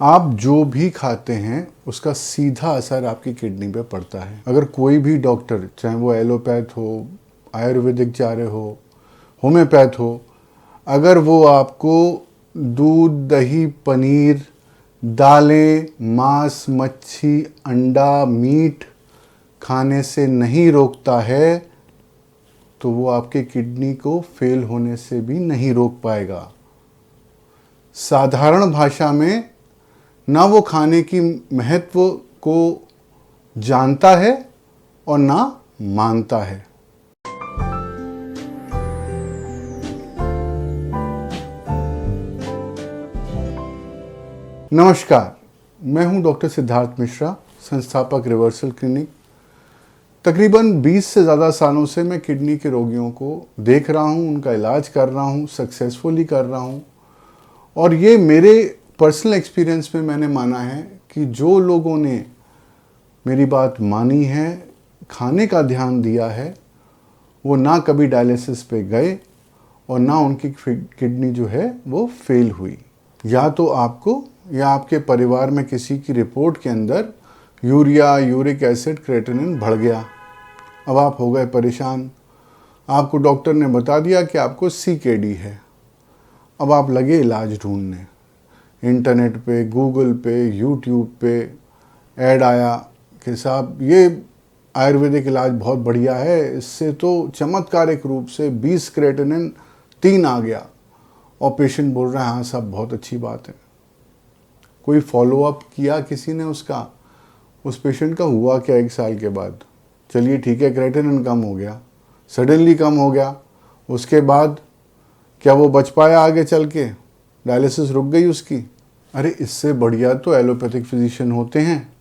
आप जो भी खाते हैं उसका सीधा असर आपकी किडनी पे पड़ता है। अगर कोई भी डॉक्टर, चाहे वो एलोपैथ हो, आयुर्वेदिक जा रहे हो, होम्योपैथ हो, अगर वो आपको दूध, दही, पनीर, दालें, मांस, मच्छी, अंडा, मीट खाने से नहीं रोकता है तो वो आपके किडनी को फेल होने से भी नहीं रोक पाएगा। साधारण भाषा में ना वो खाने की महत्व को जानता है और ना मानता है। नमस्कार, मैं हूं डॉक्टर सिद्धार्थ मिश्रा, संस्थापक रिवर्सल क्लिनिक। तकरीबन 20 से ज़्यादा सालों से मैं किडनी के रोगियों को देख रहा हूं, उनका इलाज कर रहा हूं, सक्सेसफुली कर रहा हूं। और ये मेरे पर्सनल एक्सपीरियंस में मैंने माना है कि जो लोगों ने मेरी बात मानी है, खाने का ध्यान दिया है, वो ना कभी डायलिसिस पे गए और ना उनकी किडनी जो है वो फेल हुई। या तो आपको या आपके परिवार में किसी की रिपोर्ट के अंदर यूरिया, यूरिक एसिड, क्रेटिनिन बढ़ गया। अब आप हो गए परेशान। आपको डॉक्टर ने बता दिया कि आपको CKD है। अब आप लगे इलाज ढूंढने। इंटरनेट पे, गूगल पे, यूट्यूब पे ऐड आया कि साहब ये आयुर्वेदिक इलाज बहुत बढ़िया है, इससे तो चमत्कारिक रूप से 20 क्रेटिनिन 3 आ गया। और पेशेंट बोल रहा है हाँ साहब बहुत अच्छी बात है। कोई फॉलोअप किया किसी ने उसका? उस पेशेंट का हुआ क्या 1 साल के बाद? चलिए ठीक है, क्रेटिनिन कम हो गया, सडनली कम हो गया, उसके बाद क्या वो बच पाया आगे चल के? डायलिसिस रुक गई उसकी। अरे इससे बढ़िया तो एलोपैथिक फिजिशियन होते हैं।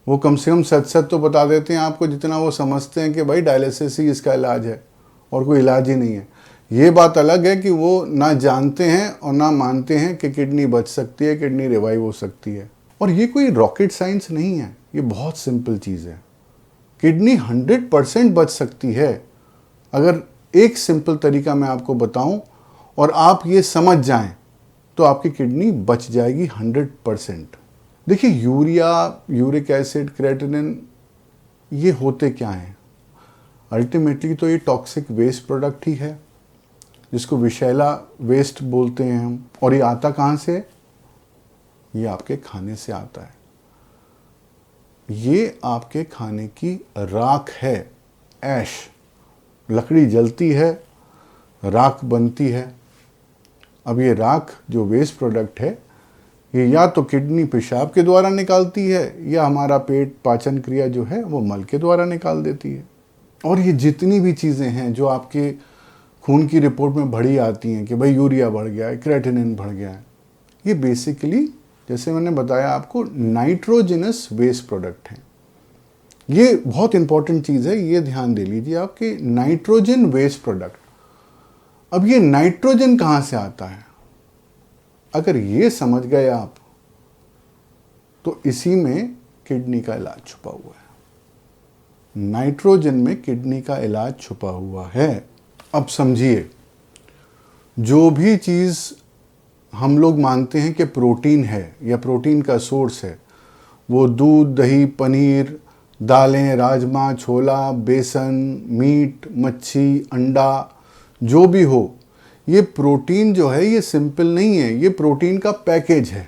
वो कम से कम सच सच तो बता देते हैं आपको, जितना वो समझते हैं कि भाई डायलिसिस ही इसका इलाज है और कोई इलाज ही नहीं है। ये बात अलग है कि वो ना जानते हैं और ना मानते हैं कि किडनी बच सकती है, किडनी रिवाइव हो सकती है। और ये कोई रॉकेट साइंस नहीं है, ये बहुत सिंपल चीज़ है। किडनी 100% बच सकती है अगर एक सिंपल तरीका मैं आपको बताऊं और आप ये समझ जाएं तो आपकी किडनी बच जाएगी 100%। देखिए, यूरिया, यूरिक एसिड, क्रेटिनिन ये होते क्या हैं? अल्टीमेटली तो ये टॉक्सिक वेस्ट प्रोडक्ट ही है, जिसको विषैला वेस्ट बोलते हैं हम। और ये आता कहाँ से? ये आपके खाने से आता है। ये आपके खाने की राख है, ऐश। लकड़ी जलती है, राख बनती है। अब ये राख जो वेस्ट प्रोडक्ट है, ये या तो किडनी पेशाब के द्वारा निकालती है या हमारा पेट पाचन क्रिया जो है वो मल के द्वारा निकाल देती है। और ये जितनी भी चीज़ें हैं जो आपके खून की रिपोर्ट में बढ़ी आती हैं कि भाई यूरिया बढ़ गया है, क्रेटिनिन बढ़ गया है, ये बेसिकली जैसे मैंने बताया आपको नाइट्रोजनस वेस्ट प्रोडक्ट हैं। ये बहुत इंपॉर्टेंट चीज़ है, ये ध्यान दे लीजिए आपके नाइट्रोजन वेस्ट प्रोडक्ट। अब ये नाइट्रोजन कहाँ से आता है? अगर ये समझ गए आप तो इसी में किडनी का इलाज छुपा हुआ है। नाइट्रोजन में किडनी का इलाज छुपा हुआ है। अब समझिए, जो भी चीज़ हम लोग मानते हैं कि प्रोटीन है या प्रोटीन का सोर्स है, वो दूध, दही, पनीर, दालें, राजमा, छोला, बेसन, मीट, मच्छी, अंडा, जो भी हो, ये प्रोटीन जो है ये सिंपल नहीं है, ये प्रोटीन का पैकेज है।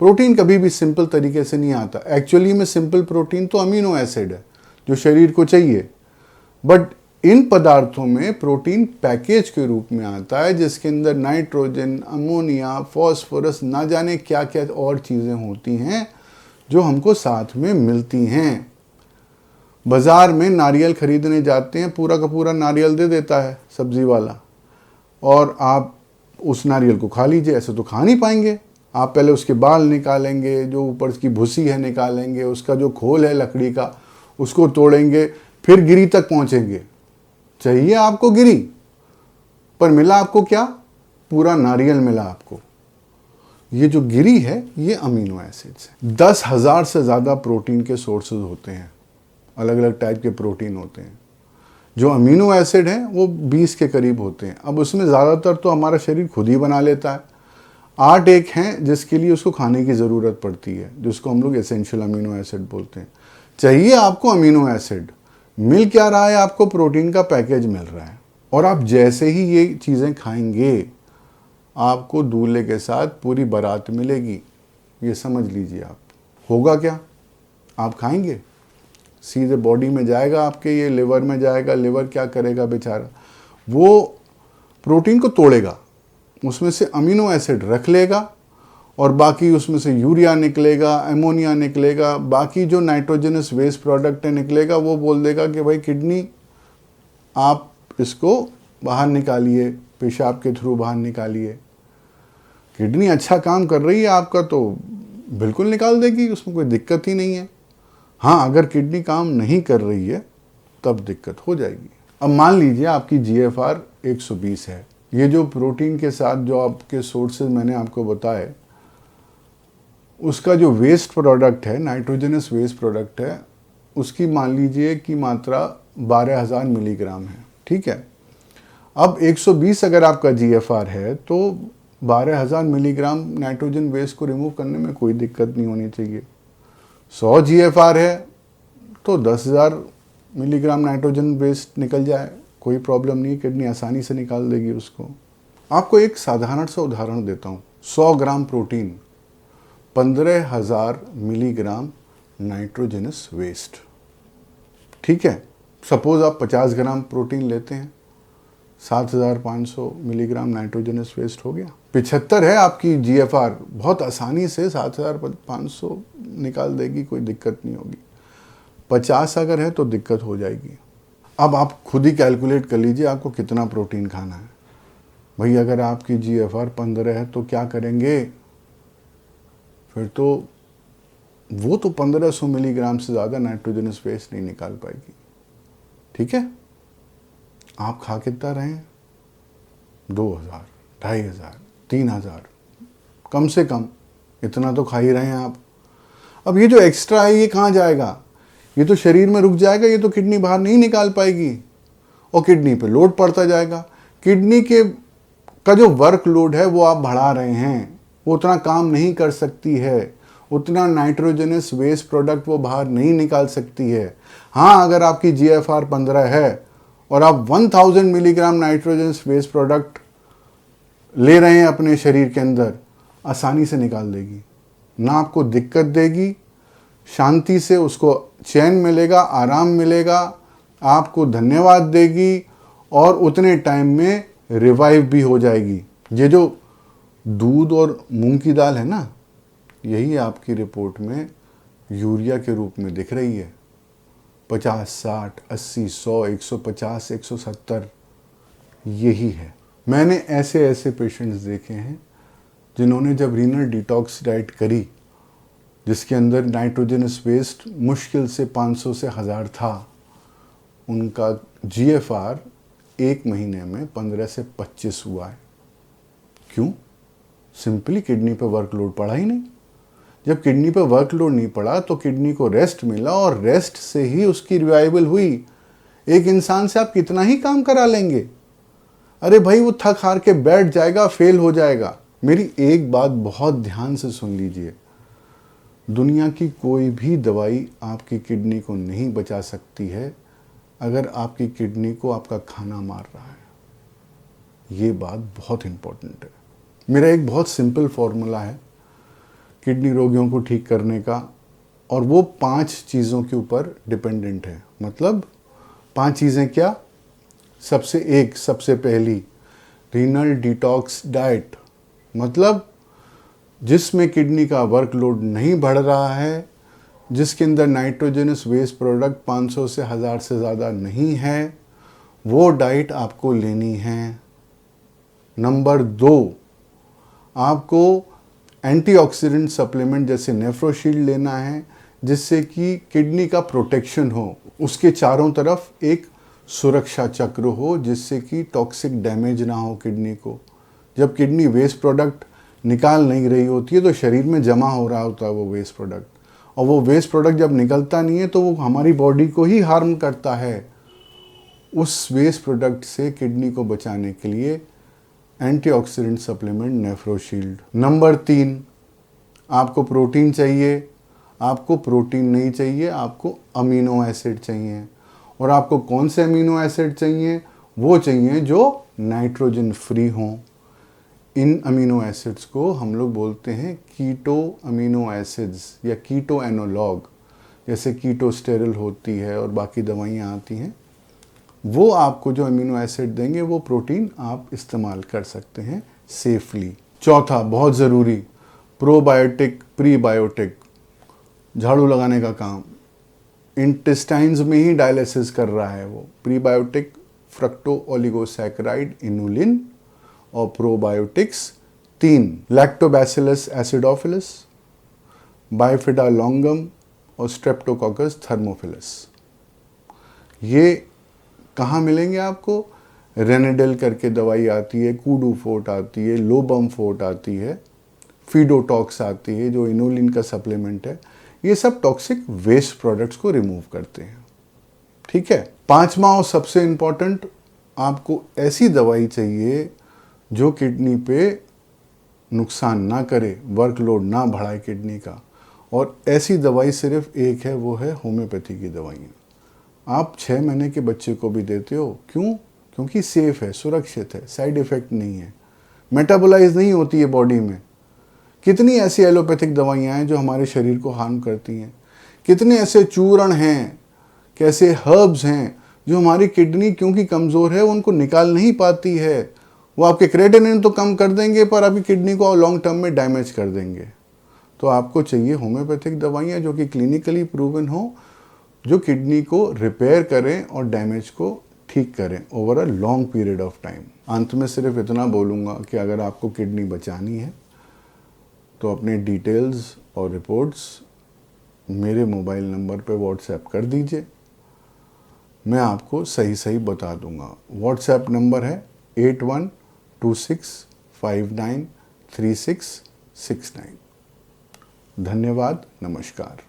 प्रोटीन कभी भी सिंपल तरीके से नहीं आता। एक्चुअली में सिंपल प्रोटीन तो अमीनो एसिड है जो शरीर को चाहिए, बट इन पदार्थों में प्रोटीन पैकेज के रूप में आता है, जिसके अंदर नाइट्रोजन, अमोनिया, फॉस्फोरस, ना जाने क्या क्या और चीज़ें होती हैं जो हमको साथ में मिलती हैं। बाज़ार में नारियल खरीदने जाते हैं, पूरा का पूरा नारियल दे देता है सब्ज़ी वाला, और आप उस नारियल को खा लीजिए। ऐसे तो खा नहीं पाएंगे। आप पहले उसके बाल निकालेंगे, जो ऊपर की भूसी है निकालेंगे, उसका जो खोल है लकड़ी का उसको तोड़ेंगे, फिर गिरी तक पहुंचेंगे। चाहिए आपको गिरी, पर मिला आपको क्या? पूरा नारियल मिला आपको। ये जो गिरी है ये अमीनो एसिड्स है। 10,000 से ज़्यादा प्रोटीन के सोर्सेज होते हैं, अलग अलग टाइप के प्रोटीन होते हैं। जो अमीनो एसिड हैं वो 20 के करीब होते हैं। अब उसमें ज़्यादातर तो हमारा शरीर खुद ही बना लेता है। 8 एक हैं जिसके लिए उसको खाने की ज़रूरत पड़ती है, जिसको हम लोग एसेंशियल अमीनो एसिड बोलते हैं। चाहिए आपको अमीनो एसिड, मिल क्या रहा है आपको? प्रोटीन का पैकेज मिल रहा है। और आप जैसे ही ये चीज़ें खाएंगे आपको दूल्हे के साथ पूरी बारात मिलेगी, ये समझ लीजिए आप। होगा क्या? आप खाएंगे, सीधे बॉडी में जाएगा, आपके ये लिवर में जाएगा। लिवर क्या करेगा बेचारा? वो प्रोटीन को तोड़ेगा, उसमें से अमीनो एसिड रख लेगा और बाकी उसमें से यूरिया निकलेगा, अमोनिया निकलेगा, बाकी जो नाइट्रोजनस वेस्ट प्रोडक्ट है निकलेगा। वो बोल देगा कि भाई किडनी आप इसको बाहर निकालिए, पेशाब के थ्रू बाहर निकालिए। किडनी अच्छा काम कर रही है आपका तो बिल्कुल निकाल देगी, उसमें कोई दिक्कत ही नहीं है। हाँ, अगर किडनी काम नहीं कर रही है तब दिक्कत हो जाएगी। अब मान लीजिए आपकी GFR 120 है। ये जो प्रोटीन के साथ जो आपके सोर्सेज मैंने आपको बताए, उसका जो वेस्ट प्रोडक्ट है, नाइट्रोजनस वेस्ट प्रोडक्ट है, उसकी मान लीजिए कि मात्रा 12,000 मिलीग्राम है। ठीक है, अब 120 अगर आपका GFR है तो 12,000 मिलीग्राम नाइट्रोजन वेस्ट को रिमूव करने में कोई दिक्कत नहीं होनी चाहिए। 100 GFR है तो 10,000 मिलीग्राम नाइट्रोजन वेस्ट निकल जाए, कोई प्रॉब्लम नहीं, किडनी आसानी से निकाल देगी उसको। आपको एक साधारण सा उदाहरण देता हूँ। 100 gram protein, 15,000 milligram nitrogenous waste. ठीक है, सपोज आप 50 ग्राम प्रोटीन लेते हैं, 7,500 मिलीग्राम नाइट्रोजनस वेस्ट हो गया। 75 है आपकी GFR, बहुत आसानी से 7,500 निकाल देगी, कोई दिक्कत नहीं होगी। 50 अगर है तो दिक्कत हो जाएगी। अब आप खुद ही कैलकुलेट कर लीजिए आपको कितना प्रोटीन खाना है। भाई अगर आपकी GFR 15 है तो क्या करेंगे फिर? तो वो तो 1500 मिलीग्राम से ज़्यादा नाइट्रोजनस वेस्ट नहीं निकाल पाएगी। ठीक है, आप खा कितना रहे हैं? 2,000, 2,500, 3,000, कम से कम इतना तो खा ही रहे हैं आप। अब ये जो एक्स्ट्रा है ये कहाँ जाएगा? ये तो शरीर में रुक जाएगा, ये तो किडनी बाहर नहीं निकाल पाएगी और किडनी पे लोड पड़ता जाएगा। किडनी के का जो वर्क लोड है वो आप बढ़ा रहे हैं, वो उतना काम नहीं कर सकती है, उतना नाइट्रोजनस वेस्ट प्रोडक्ट वो बाहर नहीं निकाल सकती है। हाँ, अगर आपकी GFR 15 है और आप 1000 मिलीग्राम नाइट्रोजनस वेस्ट प्रोडक्ट ले रहे हैं अपने शरीर के अंदर, आसानी से निकाल देगी, ना आपको दिक्कत देगी, शांति से उसको चैन मिलेगा, आराम मिलेगा, आपको धन्यवाद देगी और उतने टाइम में रिवाइव भी हो जाएगी। ये जो दूध और मूंग की दाल है ना, यही आपकी रिपोर्ट में यूरिया के रूप में दिख रही है। 50, 60, 80, 100, 150, 170 यही है। मैंने ऐसे ऐसे पेशेंट्स देखे हैं जिन्होंने जब रीनल डिटॉक्स डाइट करी, जिसके अंदर नाइट्रोजनस वेस्ट मुश्किल से 500 से 1000 था, उनका GFR 1 महीने में 15 से 25 हुआ है। क्यों? सिंपली किडनी पे वर्कलोड पड़ा ही नहीं। जब किडनी पे वर्कलोड नहीं पड़ा तो किडनी को रेस्ट मिला और रेस्ट से ही उसकी रिवाइवल हुई। एक इंसान से आप कितना ही काम करा लेंगे? अरे भाई वो थक हार के बैठ जाएगा, फेल हो जाएगा। मेरी एक बात बहुत ध्यान से सुन लीजिए, दुनिया की कोई भी दवाई आपकी किडनी को नहीं बचा सकती है अगर आपकी किडनी को आपका खाना मार रहा है। ये बात बहुत इम्पोर्टेंट है। मेरा एक बहुत सिंपल फॉर्मूला है किडनी रोगियों को ठीक करने का, और वो 5 चीज़ों के ऊपर डिपेंडेंट है। मतलब 5 चीज़ें क्या? सबसे पहली रीनल डिटॉक्स डाइट, मतलब जिसमें किडनी का वर्कलोड नहीं बढ़ रहा है, जिसके अंदर नाइट्रोजनस वेस्ट प्रोडक्ट 500 से 1000 से ज़्यादा नहीं है, वो डाइट आपको लेनी है। नंबर 2, आपको एंटीऑक्सीडेंट सप्लीमेंट जैसे नेफ्रोशील्ड लेना है, जिससे कि किडनी का प्रोटेक्शन हो, उसके चारों तरफ एक सुरक्षा चक्र हो, जिससे कि टॉक्सिक डैमेज ना हो किडनी को। जब किडनी वेस्ट प्रोडक्ट निकाल नहीं रही होती है तो शरीर में जमा हो रहा होता है वो वेस्ट प्रोडक्ट, और वो वेस्ट प्रोडक्ट जब निकलता नहीं है तो वो हमारी बॉडी को ही हार्म करता है। उस वेस्ट प्रोडक्ट से किडनी को बचाने के लिए एंटीऑक्सीडेंट सप्लीमेंट नेफ्रोशील्ड। नंबर 3, आपको प्रोटीन चाहिए, आपको प्रोटीन नहीं चाहिए, आपको अमीनो एसिड चाहिए। और आपको कौन से अमीनो एसिड चाहिए? वो चाहिए जो नाइट्रोजन फ्री हों। इन अमीनो एसिड्स को हम लोग बोलते हैं कीटो अमीनो एसिड्स या कीटो एनोलॉग, जैसे कीटोस्टेरल होती है और बाकी दवाइयाँ आती हैं। वो आपको जो अमीनो एसिड देंगे वो प्रोटीन आप इस्तेमाल कर सकते हैं सेफली। चौथा, बहुत ज़रूरी, प्रोबायोटिक प्रीबायोटिक, झाड़ू लगाने का काम, इंटेस्टाइन्स में ही डायलिसिस कर रहा है वो। प्रीबायोटिक फ्रक्टो ओलिगोसैकेराइड इनुलिन, और प्रोबायोटिक्स 3, लैक्टोबैसिलस एसिडोफिलस, बाइफिडा लॉन्गम और स्ट्रेप्टोकोकस थर्मोफिलस। ये कहाँ मिलेंगे आपको? रेनेडेल करके दवाई आती है, कूडू फोर्ट आती है, लोबम फोर्ट आती है, फीडोटॉक्स आती है जो इनुलिन का सप्लीमेंट है। ये सब टॉक्सिक वेस्ट प्रोडक्ट्स को रिमूव करते हैं। ठीक है। 5वां और सबसे इम्पॉर्टेंट, आपको ऐसी दवाई चाहिए जो किडनी पे नुकसान ना करे, वर्कलोड ना बढ़ाए किडनी का। और ऐसी दवाई सिर्फ एक है, वो है होम्योपैथी की दवाइयाँ। आप 6 महीने के बच्चे को भी देते हो, क्यों? क्योंकि सेफ है, सुरक्षित है, साइड इफ़ेक्ट नहीं है, मेटाबोलाइज नहीं होती है बॉडी में। कितनी ऐसी एलोपैथिक दवाइयाँ हैं जो हमारे शरीर को हार्म करती हैं। कितने ऐसे चूर्ण हैं, कैसे हर्ब्स हैं जो हमारी किडनी क्योंकि कमज़ोर है उनको निकाल नहीं पाती है। वो आपके क्रेटिनिन तो कम कर देंगे पर आपकी किडनी को लॉन्ग टर्म में डैमेज कर देंगे। तो आपको चाहिए होम्योपैथिक दवाइयाँ जो कि क्लिनिकली प्रूवन हो, जो किडनी को रिपेयर करें और डैमेज को ठीक करें over a long period of time. अंत में सिर्फ इतना बोलूँगा कि अगर आपको किडनी बचानी है तो अपने डिटेल्स और रिपोर्ट्स मेरे मोबाइल नंबर पे व्हाट्सएप कर दीजिए, मैं आपको सही सही बता दूंगा। व्हाट्सएप नंबर है 8126593669। धन्यवाद, नमस्कार।